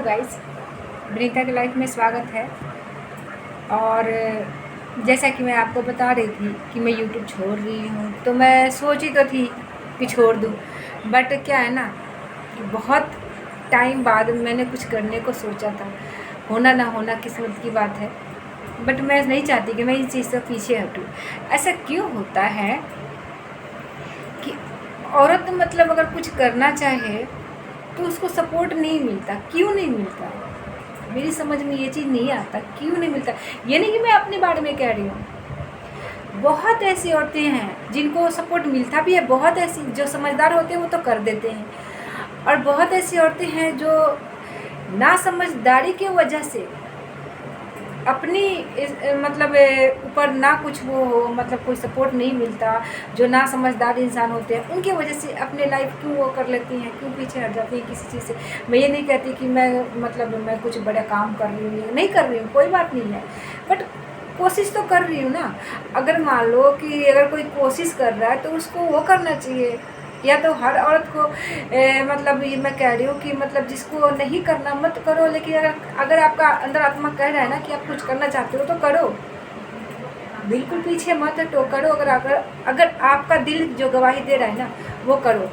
Guys, Vinita की life में स्वागत है। और जैसा कि मैं आपको बता रही थी कि मैं यूट्यूब छोड़ रही हूँ, तो मैं सोची तो थी कि छोड़ दूँ, बट क्या है ना कि बहुत टाइम बाद मैंने कुछ करने को सोचा था। होना ना होना किस्मत की बात है, बट मैं नहीं चाहती कि मैं इस चीज़ से पीछे हटूँ। ऐसा क्यों होता है कि औरत मतलब अगर कुछ करना चाहे तो उसको सपोर्ट नहीं मिलता? क्यों नहीं मिलता? मेरी समझ में ये चीज़ नहीं आता, क्यों नहीं मिलता। ये नहीं कि मैं अपने बारे में कह रही हूँ, बहुत ऐसी औरतें हैं जिनको सपोर्ट मिलता भी है, बहुत ऐसी जो समझदार होते हैं वो तो कर देते हैं, और बहुत ऐसी औरतें हैं जो ना समझदारी की वजह से अपनी मतलब ऊपर ना कुछ वो हो, मतलब कोई सपोर्ट नहीं मिलता। जो ना समझदार इंसान होते हैं उनकी वजह से अपने लाइफ क्यों वो कर लेती हैं, क्यों पीछे हट जाती हैं किसी चीज़ से। मैं ये नहीं कहती कि मैं कुछ बड़ा काम कर रही हूँ, नहीं कर रही हूँ, कोई बात नहीं है, बट कोशिश तो कर रही हूँ ना। अगर मान लो कि अगर कोई कोशिश कर रहा है तो उसको वो करना चाहिए। या तो हर औरत को मतलब ये मैं कह रही हूँ कि मतलब जिसको नहीं करना मत करो, लेकिन अगर आपका अंदर आत्मा कह रहा है ना कि आप कुछ करना चाहते हो तो करो, बिल्कुल पीछे मत हटो, करो। अगर आपका दिल जो गवाही दे रहा है ना वो करो।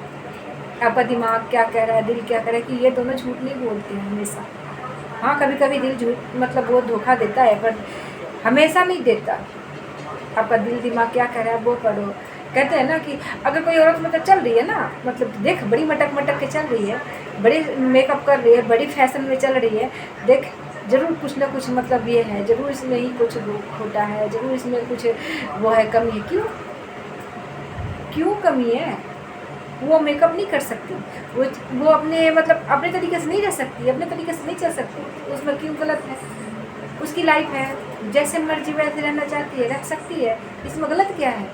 आपका दिमाग क्या कह रहा है, दिल क्या कह रहा है, कि ये दोनों झूठ नहीं बोलते हैं हमेशा। हाँ, कभी कभी दिल झूठ मतलब वो धोखा देता है, पर हमेशा नहीं देता। आपका दिल दिमाग क्या कह रहा है वो करो। कहते हैं ना कि अगर कोई औरत मतलब चल रही है ना, मतलब देख बड़ी मटक मटक के चल रही है, बड़ी मेकअप कर रही है, बड़ी फैशन में चल रही है, देख ज़रूर कुछ ना कुछ मतलब ये है, ज़रूर इसमें ही कुछ खोटा है, ज़रूर इसमें कुछ वो है, कमी है। क्यों कमी है? वो मेकअप नहीं कर सकती, वो अपने मतलब अपने तरीके से नहीं रह सकती, अपने तरीके से नहीं चल सकती, उसमें क्यों गलत है? उसकी लाइफ है, जैसे मर्जी वैसे रहना चाहती है, रह सकती है, इसमें गलत क्या है?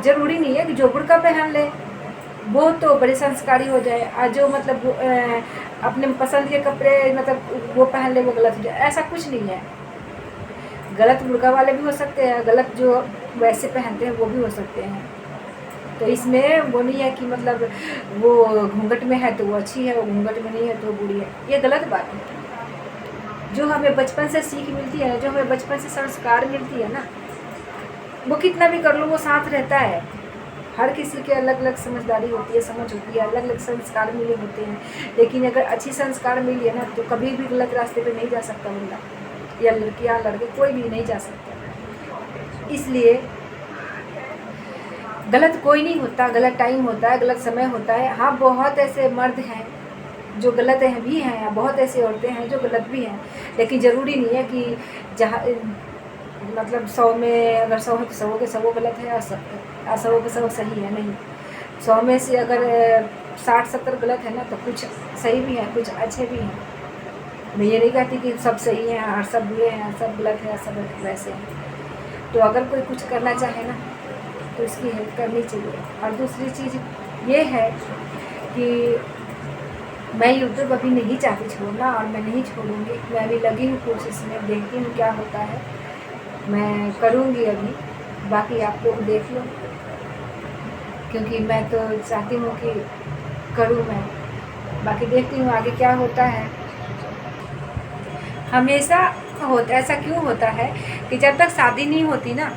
ज़रूरी नहीं है कि जो बुर्का पहन ले वो तो बड़े संस्कारी हो जाए, और जो मतलब अपने पसंद के कपड़े मतलब वो पहन ले वो गलत हो जाए, ऐसा कुछ नहीं है। गलत बुर्का वाले भी हो सकते हैं, गलत जो वैसे पहनते हैं वो भी हो सकते हैं। तो इसमें वो नहीं है कि मतलब वो घूंघट में है तो वो अच्छी है, वो घूंघट में नहीं है तो वो बुरी है, ये गलत बात है। जो हमें बचपन से सीख मिलती है, जो हमें बचपन से संस्कार मिलती है ना, वो कितना भी कर लो वो साथ रहता है। हर किसी के अलग अलग समझदारी होती है, समझ होती है, अलग अलग संस्कार मिले होते हैं, लेकिन अगर अच्छी संस्कार मिली है ना तो कभी भी गलत रास्ते पे नहीं जा सकता बंदा, या लड़कियाँ लड़के कोई भी नहीं जा सकता। इसलिए गलत कोई नहीं होता, गलत टाइम होता है, गलत समय होता है। हाँ, बहुत ऐसे मर्द हैं जो गलत हैं भी हैं, या बहुत ऐसी औरतें हैं जो गलत भी हैं, लेकिन ज़रूरी नहीं है कि जहाँ मतलब 100 में अगर 100 है तो 100 के 100 गलत है, और 100 के 100 सही है। नहीं, 100 में से अगर 60-70 गलत है ना तो कुछ सही भी है, कुछ अच्छे भी हैं। मैं ये नहीं कहती कि सब सही हैं और सब बुरे हैं, सब गलत है, सब वैसे हैं। तो अगर कोई कुछ करना चाहे ना तो इसकी हेल्प करनी चाहिए। और दूसरी चीज़ ये है कि मैं यूट्यूब अभी नहीं चाहती छोड़ना, और मैं नहीं छोड़ूंगी। मैं अभी लगी हूँ कोशिश में, देखती हूँ क्या होता है, मैं करूँगी अभी। बाकी आप लोग देख लो, क्योंकि मैं तो चाहती हूँ कि करूँ मैं। बाकी देखती हूँ आगे क्या होता है। हमेशा होता ऐसा क्यों होता है कि जब तक शादी नहीं होती ना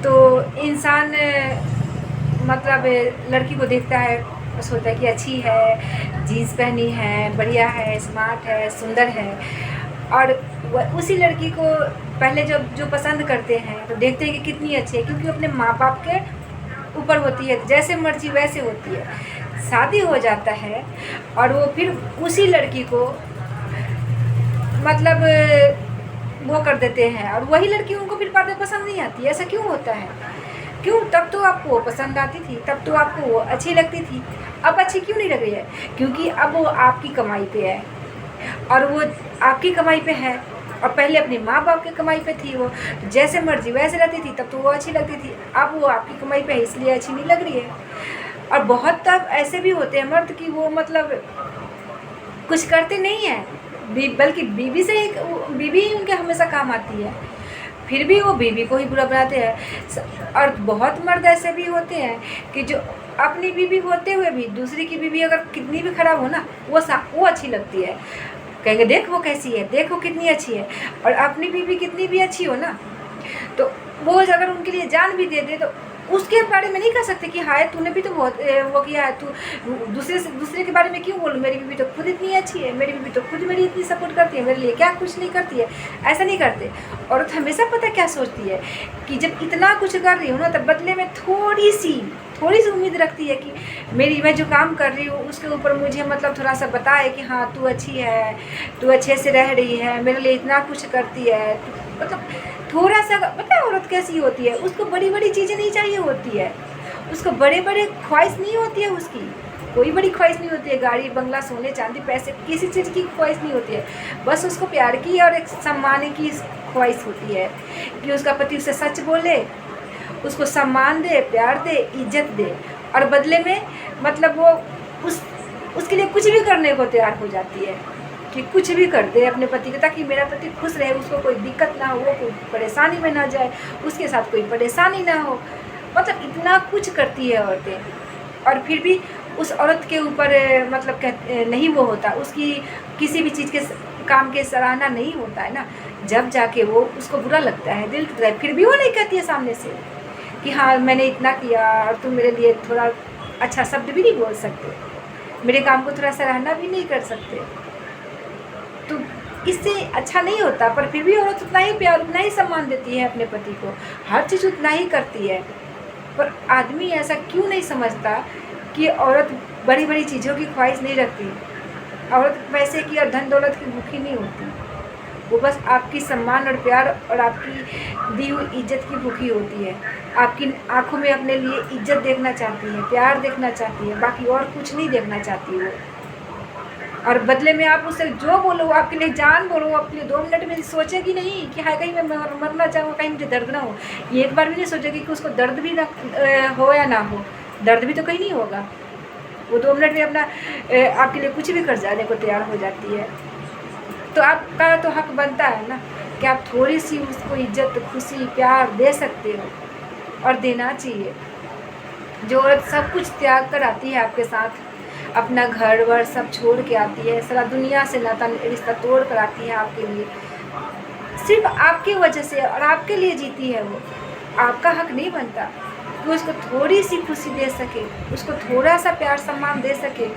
तो इंसान मतलब लड़की को देखता है, सोचता है कि अच्छी है, जीन्स पहनी है, बढ़िया है, स्मार्ट है, सुंदर है, और उसी लड़की को पहले जब जो पसंद करते हैं तो देखते हैं कि कितनी अच्छी है, क्योंकि अपने माँ बाप के ऊपर होती है, जैसे मर्जी वैसे होती है। शादी हो जाता है और वो फिर उसी लड़की को मतलब वो कर देते हैं, और वही लड़की उनको फिर बाद में पसंद नहीं आती। ऐसा क्यों होता है? क्यों? तब तो आपको वो पसंद आती थी, तब तो आपको वो अच्छी लगती थी, अब अच्छी क्यों नहीं लग रही है? क्योंकि अब वो आपकी कमाई पे है, और वो आपकी कमाई पे है, और पहले अपने माँ बाप की कमाई पे थी, वो जैसे मर्जी वैसे रहती थी, तब तो वो अच्छी लगती थी। अब वो आपकी कमाई पे है इसलिए अच्छी नहीं लग रही है। और बहुत तब ऐसे भी होते हैं मर्द कि वो मतलब कुछ करते नहीं हैं, बल्कि बीवी से ही बीवी ही उनके हमेशा काम आती है, फिर भी वो बीवी को ही बुरा बनाते हैं। और बहुत मर्द ऐसे भी होते हैं कि जो अपनी बीवी होते हुए भी दूसरी की बीवी अगर कितनी भी खराब हो ना, वो अच्छी लगती है। कहेंगे देख वो कैसी है, देखो कितनी अच्छी है। और अपनी बीवी कितनी भी अच्छी हो ना, तो वो अगर उनके लिए जान भी दे दे तो उसके बारे में नहीं कह सकते कि हाय तूने भी तो बहुत वो किया है, तू दूसरे के बारे में क्यों बोलूँ, मेरी बीवी तो खुद इतनी अच्छी है, मेरी बीवी तो खुद मेरी इतनी सपोर्ट करती है, मेरे लिए क्या कुछ नहीं करती है। ऐसा नहीं करते। औरत हमेशा पता क्या सोचती है कि जब इतना कुछ कर रही हूँ ना, तब बदले में थोड़ी सी उम्मीद रखती है कि मैं जो काम कर रही हूँ उसके ऊपर मुझे मतलब थोड़ा सा बताए कि हाँ तू अच्छी है, तू अच्छे से रह रही है, मेरे लिए इतना कुछ करती है। मतलब थोड़ा सा पता है औरत कैसी होती है, उसको बड़ी बड़ी चीज़ें नहीं चाहिए होती है, उसको बड़े बड़े ख्वाहिश नहीं होती है, उसकी कोई बड़ी ख्वाहिश नहीं होती है, गाड़ी बंगला सोने चांदी पैसे किसी चीज़ की ख्वाहिश नहीं होती है। बस उसको प्यार की और एक सम्मान की ख्वाहिश होती है कि उसका पति उसे सच बोले, उसको सम्मान दे, प्यार दे, इज्जत दे, और बदले में मतलब वो उसके लिए कुछ भी करने को तैयार हो जाती है कि कुछ भी कर दे अपने पति के, ताकि मेरा पति खुश रहे, उसको कोई दिक्कत ना हो, वो कोई परेशानी में ना जाए, उसके साथ कोई परेशानी ना हो। मतलब इतना कुछ करती है औरतें। और फिर भी उस औरत के ऊपर मतलब नहीं वो होता, उसकी किसी भी चीज़ के काम के सराहना नहीं होता है ना, जब जाके वो उसको बुरा लगता है, दिल टूटता है, फिर भी वो नहीं कहती है सामने से कि हाँ मैंने इतना किया और तुम मेरे लिए थोड़ा अच्छा शब्द भी नहीं बोल सकते, मेरे काम को थोड़ा सराहना भी नहीं कर सकते। तो इससे अच्छा नहीं होता। पर फिर भी औरत उतना ही प्यार, उतना ही सम्मान देती है अपने पति को, हर चीज़ उतना ही करती है। पर आदमी ऐसा क्यों नहीं समझता कि औरत बड़ी बड़ी चीज़ों की ख्वाहिश नहीं रखती, औरत पैसे की और धन दौलत की भूखी नहीं होती, वो बस आपकी सम्मान और प्यार और आपकी दी हुई इज्जत की भूखी होती है। आपकी आंखों में अपने लिए इज्जत देखना चाहती है, प्यार देखना चाहती है, बाकी और कुछ नहीं देखना चाहती वो। और बदले में आप उससे जो बोलो, आपके लिए जान बोलो, आपके लिए 2 मिनट में सोचेगी नहीं कि हाय कहीं मैं मरना चाहूँ, कहीं मुझे दर्द ना हो। ये एक बार भी नहीं सोचेगी कि उसको दर्द भी ना हो या ना हो, दर्द भी तो कहीं नहीं होगा। वो 2 मिनट में अपना आपके लिए कुछ भी कर जाने को तैयार हो जाती है। तो आपका तो हक बनता है ना कि आप थोड़ी सी उसको इज्जत, खुशी, प्यार दे सकते हो, और देना चाहिए। जो औरत सब कुछ त्याग कर आती है आपके साथ, अपना घर वर सब छोड़ के आती है, सारा दुनिया से नाता रिश्ता तोड़ कर आती है आपके लिए, सिर्फ आपकी वजह से और आपके लिए जीती है वो, आपका हक नहीं बनता कि उसको थोड़ी सी खुशी दे सके, उसको थोड़ा सा प्यार सम्मान दे सके,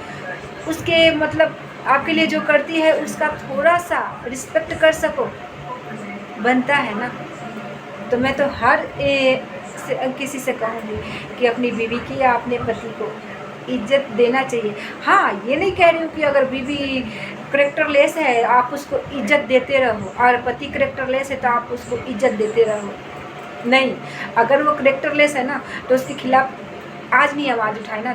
उसके मतलब आपके लिए जो करती है उसका थोड़ा सा रिस्पेक्ट कर सको, बनता है ना। तो मैं तो हर किसी से कहूँगी कि अपनी बीवी की या अपने पति को इज्जत देना चाहिए। हाँ, ये नहीं कह रही हूँ कि अगर बीवी करेक्टरलेस है आप उसको इज्जत देते रहो, और पति करेक्टरलेस है तो आप उसको इज्जत देते रहो, नहीं। अगर वो करेक्टरलेस है ना तो उसके खिलाफ आज नहीं आवाज़ उठाए ना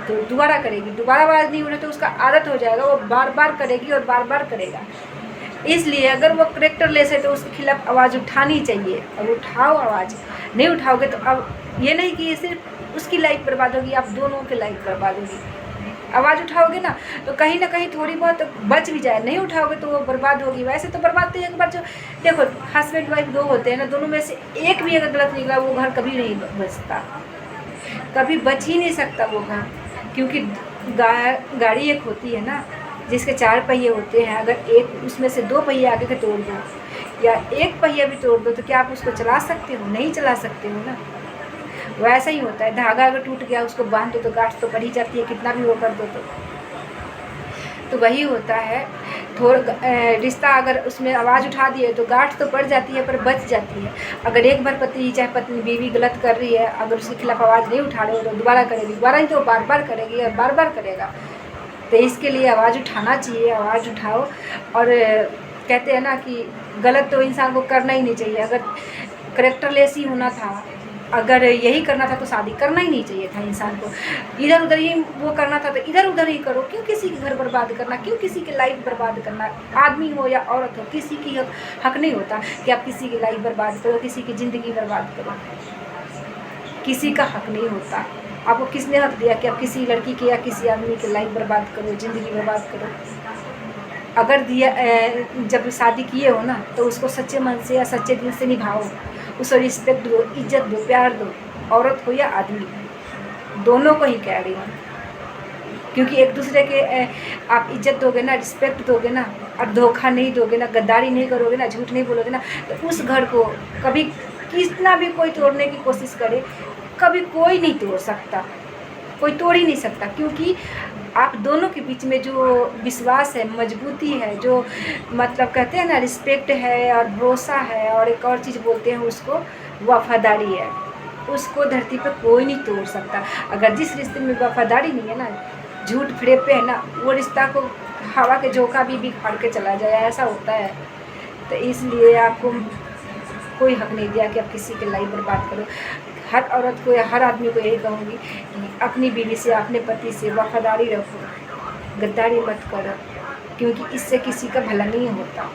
तो दोबारा करेगी, दोबारा आवाज़ नहीं उठे तो उसका आदत हो जाएगा, वो बार बार करेगी और बार बार करेगा। इसलिए अगर वो करेक्टरलेस है तो उसके खिलाफ आवाज़ उठानी चाहिए, और उठाओ आवाज़। नहीं उठाओगे तो अब ये नहीं कि सिर्फ उसकी लाइफ बर्बाद होगी, आप दोनों की लाइफ बर्बाद होगी। आवाज़ उठाओगे ना तो कहीं ना कहीं थोड़ी बहुत बच भी जाए, नहीं उठाओगे तो वो बर्बाद होगी। वैसे तो बर्बाद तो एक बार जो देखो हस्बैंड वाइफ 2 होते हैं ना, दोनों में से एक भी अगर गलत निकला वो घर कभी नहीं बचता, कभी बच ही नहीं सकता वो घर। क्योंकि गाड़ी एक होती है ना जिसके 4 पहिए होते हैं, अगर एक उसमें से 2 पहिए आगे के तोड़ दो या एक पहिया भी तोड़ दो तो क्या आप उसको चला सकते हो? नहीं चला सकते हो ना। वैसा ही होता है, धागा अगर टूट गया उसको बांध दो तो गांठ तो पड़ ही जाती है, कितना भी वो कर दो तो वही होता है। थोड़ा रिश्ता अगर उसमें आवाज़ उठा दिए तो गांठ तो पड़ जाती है पर बच जाती है। अगर एक बार पति चाहे पत्नी बीवी गलत कर रही है, अगर उसके खिलाफ आवाज़ नहीं उठा रहे हो तो दोबारा करेगी, दोबारा ही तो बार बार करेगी और बार बार करेगा। तो इसके लिए आवाज़ उठाना चाहिए, आवाज़ उठाओ। और कहते हैं ना कि गलत तो इंसान को करना ही नहीं चाहिए। अगर करेक्टरलेस ही होना था, अगर यही करना था तो शादी करना ही नहीं चाहिए था इंसान को। इधर उधर ही वो करना था तो इधर उधर ही करो, क्यों किसी के घर बर्बाद करना, क्यों किसी की लाइफ बर्बाद करना। आदमी हो या औरत हो, किसी की हक नहीं होता कि आप किसी की लाइफ बर्बाद करो, किसी की ज़िंदगी बर्बाद करो, किसी का हक नहीं होता। आपको किसने हक दिया कि आप किसी लड़की की या किसी आदमी की लाइफ बर्बाद करो, ज़िंदगी बर्बाद करो? अगर दिया जब शादी किए हो ना तो उसको सच्चे मन से या सच्चे दिल से निभाओ, उसको रिस्पेक्ट दो, इज्जत दो, प्यार दो, औरत हो या आदमी, दोनों को ही कह रही हूँ, क्योंकि एक दूसरे के आप इज्जत दोगे ना, रिस्पेक्ट दोगे ना, और धोखा नहीं दोगे ना, गद्दारी नहीं करोगे ना, झूठ नहीं बोलोगे ना, तो उस घर को कभी कितना भी कोई तोड़ने की कोशिश करे, कभी कोई नहीं तोड़ सकता, कोई तोड़ ही नहीं सकता। क्योंकि आप दोनों के बीच में जो विश्वास है, मजबूती है, जो मतलब कहते हैं ना रिस्पेक्ट है और भरोसा है, और एक और चीज़ बोलते हैं उसको वफादारी है, उसको धरती पर कोई नहीं तोड़ सकता। अगर जिस रिश्ते में वफादारी नहीं है ना, झूठ फरेब पे है ना, वो रिश्ता को हवा के झोंका भी बिखार के चला जाए, ऐसा होता है। तो इसलिए आपको कोई हक नहीं दिया कि आप किसी की लाइफ बर्बाद करो। हर औरत को या हर आदमी को यही कहूँगी कि अपनी बीवी से, अपने पति से वफादारी रखो, गद्दारी मत करो, क्योंकि इससे किसी का भला नहीं होता।